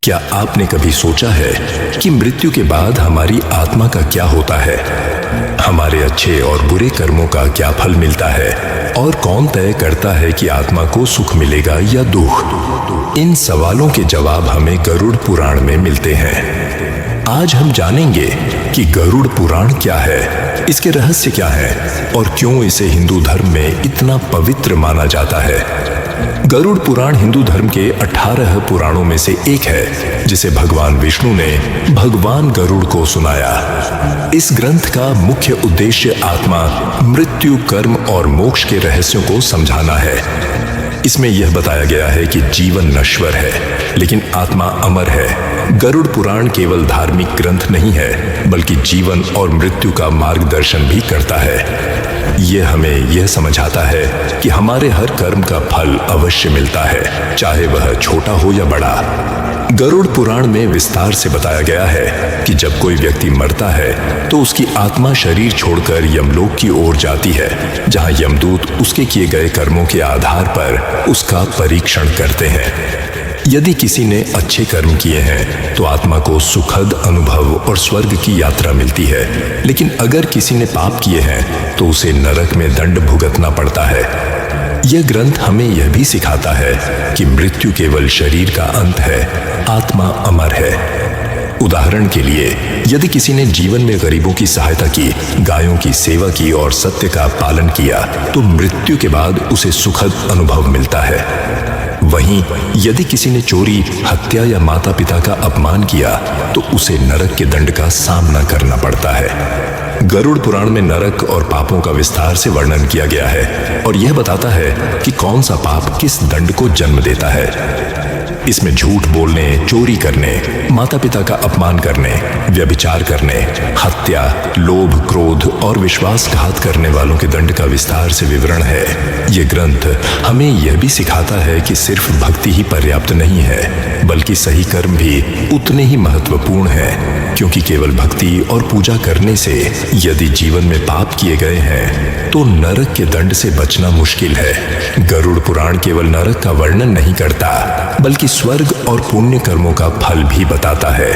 क्या आपने कभी सोचा है कि मृत्यु के बाद हमारी आत्मा का क्या होता है? हमारे अच्छे और बुरे कर्मों का क्या फल मिलता है? और कौन तय करता है कि आत्मा को सुख मिलेगा या दुख? इन सवालों के जवाब हमें गरुड़ पुराण में मिलते हैं। आज हम जानेंगे कि गरुड़ पुराण क्या है, इसके रहस्य क्या हैं और क्यों इसे हिंदू धर्म में इतना पवित्र माना जाता है। गरुड़ पुराण हिंदू धर्म के 18 पुराणों में से एक है, जिसे भगवान विष्णु ने भगवान गरुड़ को सुनाया। इस ग्रंथ का मुख्य उद्देश्य आत्मा, मृत्यु, कर्म और मोक्ष के रहस्यों को समझाना है। इसमें यह बताया गया है कि जीवन नश्वर है, लेकिन आत्मा अमर है। गरुड़ पुराण केवल धार्मिक ग्रंथ नहीं है, बल्कि जीवन और मृत्यु का मार्गदर्शन भी करता है। यह हमें यह समझाता है कि हमारे हर कर्म का फल अवश्य मिलता है, चाहे वह छोटा हो या बड़ा। गरुड़ पुराण में विस्तार से बताया गया है कि जब कोई व्यक्ति मरता है तो उसकी आत्मा शरीर छोड़कर यमलोक की ओर जाती है, जहां यमदूत उसके किए गए कर्मों के आधार पर उसका परीक्षण करते हैं। यदि किसी ने अच्छे कर्म किए हैं तो आत्मा को सुखद अनुभव और स्वर्ग की यात्रा मिलती है, लेकिन अगर किसी ने पाप किए हैं तो उसे नरक में दंड भुगतना पड़ता है। यह ग्रंथ हमें यह भी सिखाता है कि मृत्यु केवल शरीर का अंत है, आत्मा अमर है। उदाहरण के लिए, यदि किसी ने जीवन में गरीबों की सहायता की, गायों की सेवा की और सत्य का पालन किया, तो मृत्यु के बाद उसे सुखद अनुभव मिलता है। वहीं यदि किसी ने चोरी, हत्या या माता पिता का अपमान किया, तो उसे नरक के दंड का सामना करना पड़ता है। गरुड़ पुराण में नरक और पापों का विस्तार से वर्णन किया गया है और यह बताता है कि कौन सा पाप किस दंड को जन्म देता है। इसमें झूठ बोलने, चोरी करने, माता पिता का अपमान करने, व्यभिचार करने, हत्या, लोभ, क्रोध और विश्वासघात करने वालों के दंड का विस्तार से विवरण है। ये ग्रंथ हमें यह भी सिखाता है कि सिर्फ भक्ति ही पर्याप्त नहीं है, बल्कि सही कर्म भी उतने ही महत्वपूर्ण है, क्योंकि केवल भक्ति और पूजा करने से यदि जीवन में पाप किए गए हैं तो नरक के दंड से बचना मुश्किल है। गरुड़ पुराण केवल नरक का वर्णन नहीं करता, बल्कि स्वर्ग और पुण्य कर्मों का फल भी बताता है।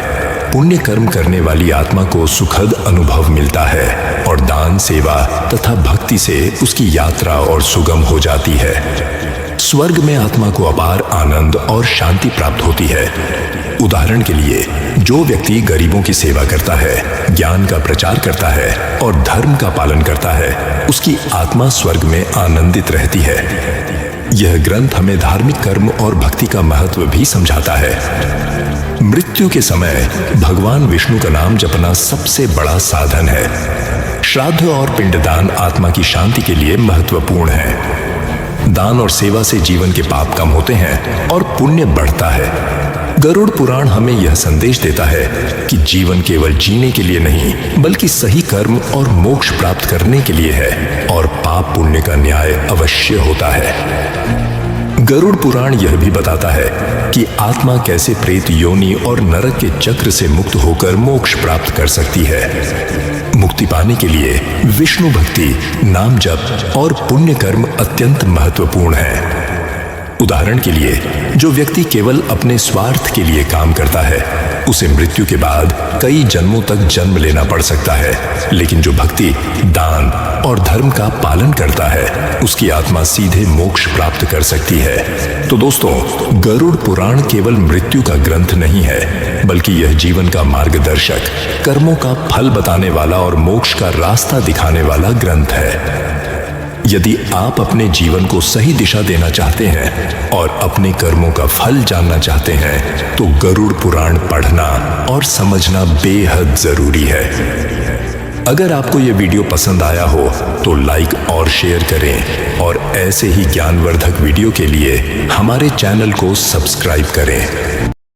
पुण्य कर्म करने वाली आत्मा को सुखद अनुभव मिलता है और दान, सेवा तथा भक्ति से उसकी यात्रा और सुगम हो जाती है। स्वर्ग में आत्मा को अपार आनंद और शांति प्राप्त होती है। उदाहरण के लिए, जो व्यक्ति गरीबों की सेवा करता है, ज्ञान का प्रचार करता है और धर्म का पालन करता है, उसकी आत्मा स्वर्ग में आनंदित रहती है। यह ग्रंथ हमें धार्मिक कर्म और भक्ति का महत्व भी समझाता है। मृत्यु के समय भगवान विष्णु का नाम जपना सबसे बड़ा साधन है। श्राद्ध और पिंडदान आत्मा की शांति के लिए महत्वपूर्ण है। दान और सेवा से जीवन के पाप कम होते हैं और पुण्य बढ़ता है। गरुड़ पुराण हमें यह संदेश देता है कि जीवन केवल जीने के लिए नहीं, बल्कि सही कर्म और मोक्ष प्राप्त करने के लिए है और पाप पुण्य का न्याय अवश्य होता है। गरुड़ पुराण यह भी बताता है कि आत्मा कैसे प्रेत योनि और नरक के चक्र से मुक्त होकर मोक्ष प्राप्त कर सकती है। मुक्ति पाने के लिए विष्णु भक्ति, नाम जप और पुण्य कर्म अत्यंत महत्वपूर्ण है। उदाहरण के लिए, जो व्यक्ति केवल अपने स्वार्थ के लिए काम करता है, उसे मृत्यु के बाद कई जन्मों तक जन्म लेना पड़ सकता है, लेकिन जो भक्ति, दान और धर्म का पालन करता है, उसकी आत्मा सीधे मोक्ष प्राप्त कर सकती है। तो दोस्तों, गरुड़ पुराण केवल मृत्यु का ग्रंथ नहीं है, बल्कि यह जीवन का मार्गदर्शक, कर्मों का फल बताने वाला और मोक्ष का रास्ता दिखाने वाला ग्रंथ है। यदि आप अपने जीवन को सही दिशा देना चाहते हैं और अपने कर्मों का फल जानना चाहते हैं, तो गरुड़ पुराण पढ़ना और समझना बेहद जरूरी है। अगर आपको यह वीडियो पसंद आया हो तो लाइक और शेयर करें और ऐसे ही ज्ञानवर्धक वीडियो के लिए हमारे चैनल को सब्सक्राइब करें।